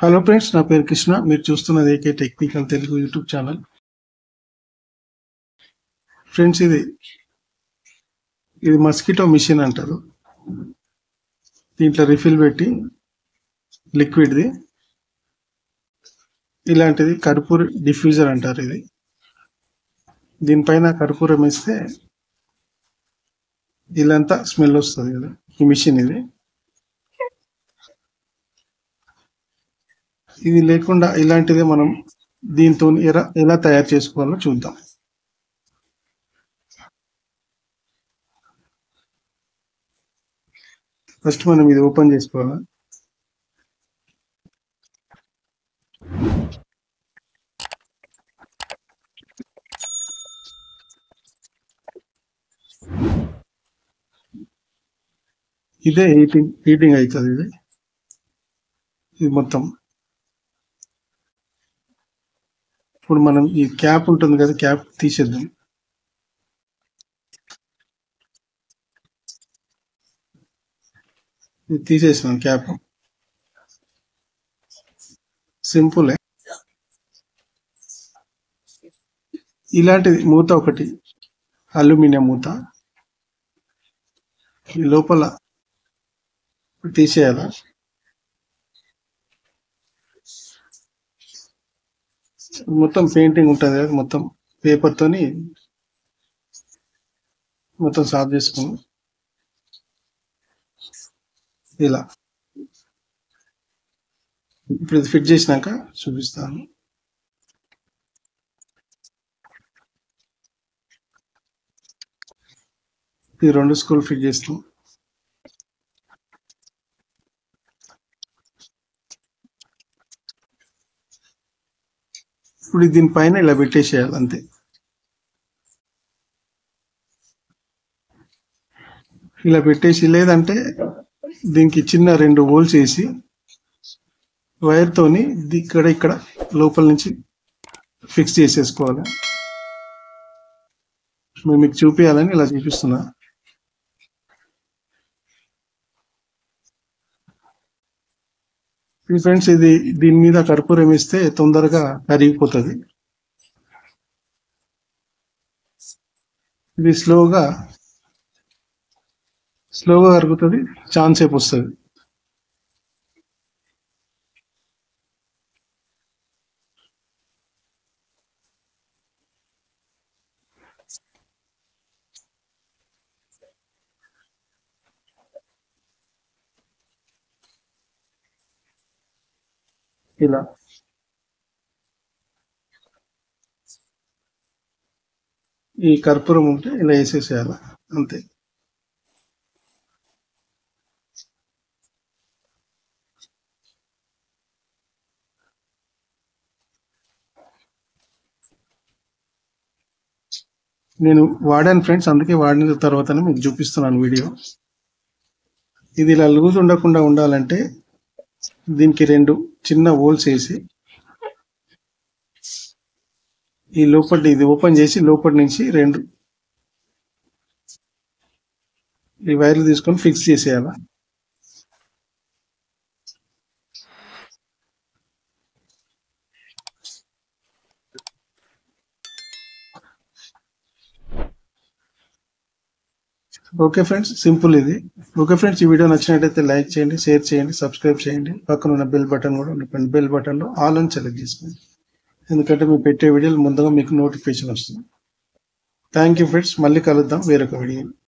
Hello friends, నా పేరు కృష్ణ. మీరు చూస్తున్నది AK technical Telugu YouTube channel. Friends, ఇది మస్కిటో మిషన్ అంటారు. దీంట్లో రిఫిల్ పెట్టి లిక్విడ్ది, ఇలాంటిది కర్పూర డిఫ్యూజర్ అంటారు. ఇది దీనిపైన కర్పూరం వేస్తే ఇలాంతా స్మెల్ వస్తుంది కదా. ఈ మిషన్ ఇది లేకుండా ఇలాంటిదే మనం దీంతో ఎలా తయారు చేసుకోవాలో చూద్దాం. ఫస్ట్ మనం ఇది ఓపెన్ చేసుకోవాలి. ఇదే హీటింగ్ అవుతుంది. ఇది మొత్తం ఇప్పుడు మనం ఈ క్యాప్ ఉంటుంది కదా, క్యాప్ తీసేద్దాం. ఇది తీసేసినాం క్యాప్. సింపుల్. ఇలాంటిది మూత ఒకటి, అల్యూమినియం మూత. ఈ లోపల తీసేయాల. మొత్తం పెయింటింగ్ ఉంటుంది కదా, మొత్తం పేపర్ తోని మొత్తం సాఫ్ చేసుకుని ఇలా. ఇప్పుడు ఇది ఫిట్ చేసినాక చూపిస్తాను. ఈ 2 స్క్రూలు ఫిట్ చేస్తాం. ఇప్పుడు దీనిపైన ఇలా పెట్టేసేయాలి అంతే. ఇలా పెట్టేసి, లేదంటే దీనికి చిన్న 2 హోల్స్ వేసి వైర్ తోని ఇక్కడ లోపల నుంచి ఫిక్స్ చేసేసుకోవాలి. మీకు చూపించాలని ఇలా చూపిస్తున్నా. ఫ్రెండ్స్, దీని మీద కర్పూరం వేస్తే తొందరగా కరిగిపోతుంది. ఇది స్లోగా కరుగుతుంది, ఛాన్స్ సేపు వస్తుంది. ఇలా ఈ కర్పూరం ఉంటే ఇలా వేసేసేయాలి అంతే. నేను వాడాను ఫ్రెండ్స్, అందుకే వాడిన తర్వాతనే మీకు చూపిస్తున్నాను వీడియో. ఇది ఇలా లూజ్ ఉండకుండా ఉండాలంటే దీనికి 2 చిన్న హోల్స్ వేసి ఈ లోపల ఇది ఓపెన్ చేసి లోపల నుంచి 2 ఈ వైర్లు తీసుకొని ఫిక్స్ చేసేయాలి. ఓకే ఫ్రెండ్స్, సింపుల్ ఇది. ఓకే ఫ్రెండ్స్, ఈ వీడియో నచ్చినట్టయితే లైక్ చేయండి, షేర్ చేయండి, సబ్స్క్రైబ్ చేయండి. పక్కన ఉన్న బెల్ బటన్ కూడా ఉంటుంది. బెల్ బటన్లో ఆల్ అని సెలెక్ట్ చేసుకోండి, ఎందుకంటే మేము పెట్టే వీడియోలు ముందుగా మీకు నోటిఫికేషన్ వస్తుంది. థ్యాంక్ యూ ఫ్రెండ్స్, మళ్ళీ కలుద్దాం వేరొక వీడియో.